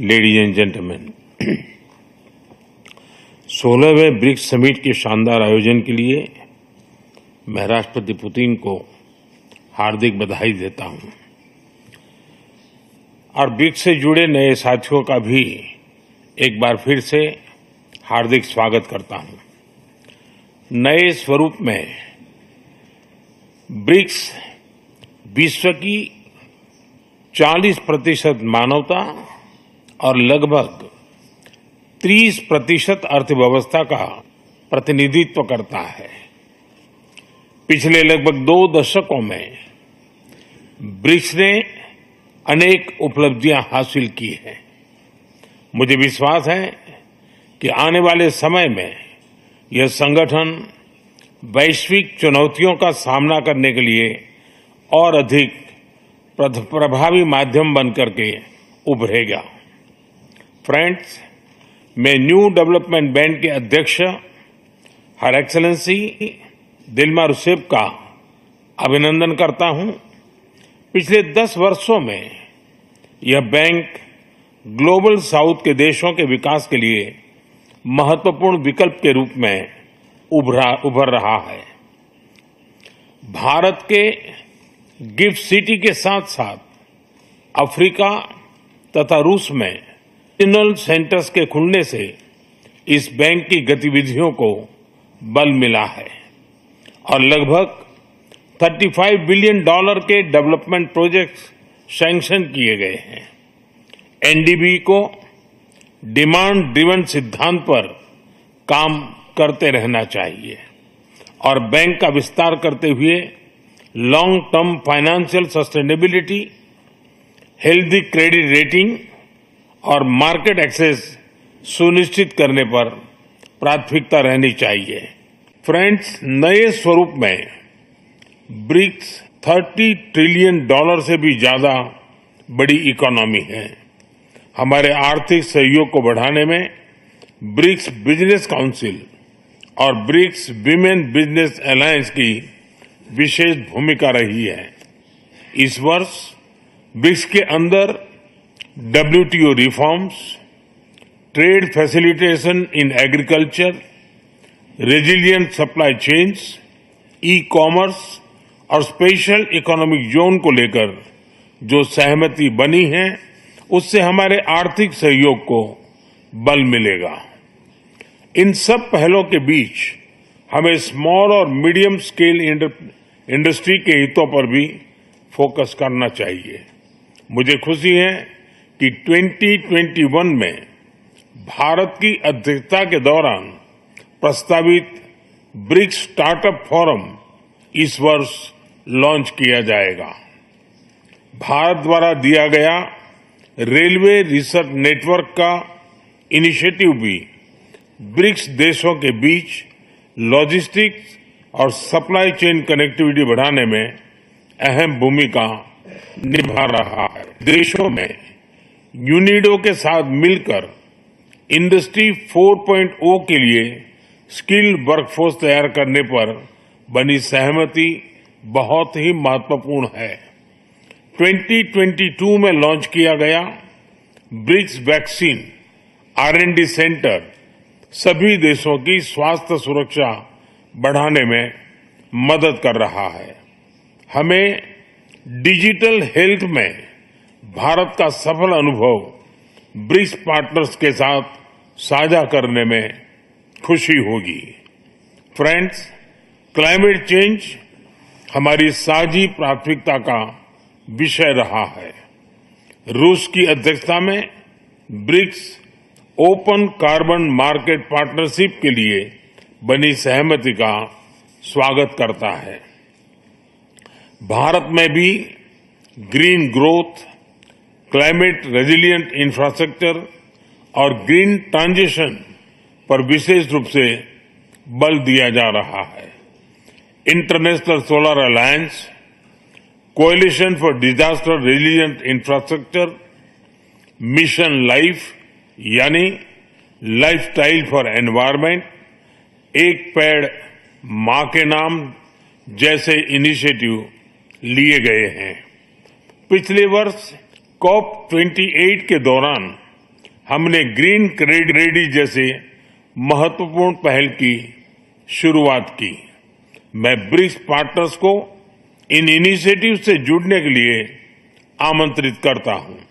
Ladies and gentleman, 16वें BRICS summit के शानदार आयोजन के लिए मैं राष्ट्रपति पुतिन को हार्दिक बधाई देता हूं और ब्रिक्स से जुड़े नए साथियों का भी एक बार फिर से हार्दिक स्वागत करता हूं। नए स्वरूप में ब्रिक्स विश्व की 40% मानवता और लगभग 30% अर्थव्यवस्था का प्रतिनिधित्व करता है। पिछले लगभग 2 दशकों में ब्रिक्स ने अनेक उपलब्धियां हासिल की हैं। मुझे विश्वास है कि आने वाले समय में यह संगठन वैश्विक चुनौतियों का सामना करने के लिए और अधिक प्रभावी माध्यम बनकर के उभरेगा। फ्रेंड्स, मैं न्यू डेवलपमेंट बैंक के अध्यक्ष हर एक्सेलेंसी दिल्मा रूसेफ का अभिनंदन करता हूं। पिछले 10 वर्षों में यह बैंक ग्लोबल साउथ के देशों के विकास के लिए महत्वपूर्ण विकल्प के रूप में उभर रहा है। भारत के गिफ्ट सिटी के साथ साथ अफ्रीका तथा रूस में रीजनल सेंटर्स के खुलने से इस बैंक की गतिविधियों को बल मिला है और लगभग $35 बिलियन के डेवलपमेंट प्रोजेक्ट्स सैंक्शन किए गए हैं। एनडीबी को डिमांड ड्रिवन सिद्धांत पर काम करते रहना चाहिए और बैंक का विस्तार करते हुए long term financial sustainability, healthy credit rating और मार्केट एक्सेस सुनिश्चित करने पर प्राथमिकता रहनी चाहिए। फ्रेंड्स, नए स्वरूप में ब्रिक्स $30 ट्रिलियन से भी ज्यादा बड़ी इकोनॉमी है। हमारे आर्थिक सहयोग को बढ़ाने में ब्रिक्स बिजनेस काउंसिल और ब्रिक्स विमेन बिजनेस अलायंस की विशेष भूमिका रही है। इस वर्ष ब्रिक्स के अंदर WTO reforms, trade facilitation in agriculture, resilient supply chains, e-commerce और स्पेशल इकोनॉमिक जोन को लेकर जो सहमति बनी है, उससे हमारे आर्थिक सहयोग को बल मिलेगा। इन सब पहलों के बीच हमें स्मॉल और मीडियम स्केल इंडस्ट्री के हितों पर भी फोकस करना चाहिए। मुझे खुशी है कि 2021 में भारत की अध्यक्षता के दौरान प्रस्तावित ब्रिक्स स्टार्टअप फोरम इस वर्ष लॉन्च किया जाएगा। भारत द्वारा दिया गया रेलवे रिसर्च नेटवर्क का इनिशिएटिव भी ब्रिक्स देशों के बीच लॉजिस्टिक्स और सप्लाई चेन कनेक्टिविटी बढ़ाने में अहम भूमिका निभा रहा है। देशों में यूनिडो के साथ मिलकर इंडस्ट्री 4.0 के लिए स्किल्ड वर्कफोर्स तैयार करने पर बनी सहमति बहुत ही महत्वपूर्ण है। 2022 में लॉन्च किया गया ब्रिक्स वैक्सीन R&D सेंटर सभी देशों की स्वास्थ्य सुरक्षा बढ़ाने में मदद कर रहा है। हमें डिजिटल हेल्थ में भारत का सफल अनुभव ब्रिक्स पार्टनर्स के साथ साझा करने में खुशी होगी। फ्रेंड्स, क्लाइमेट चेंज हमारी साझी प्राथमिकता का विषय रहा है। रूस की अध्यक्षता में BRICS open carbon market partnership के लिए बनी सहमति का स्वागत करता है। भारत में भी green growth, climate resilient infrastructure और ग्रीन ट्रांजिशन पर विशेष रूप से बल दिया जा रहा है। International solar alliance, coalition for disaster resilient infrastructure, mission life यानी लाइफस्टाइल फॉर एनवायरमेंट, एक पेड़ मां के नाम जैसे इनिशिएटिव लिए गए हैं। पिछले वर्ष COP28 के दौरान हमने ग्रीन क्रेडिट जैसे महत्वपूर्ण पहल की शुरुआत की। मैं ब्रिक्स पार्टनर्स को इन इनिशिएटिव से जुड़ने के लिए आमंत्रित करता हूं।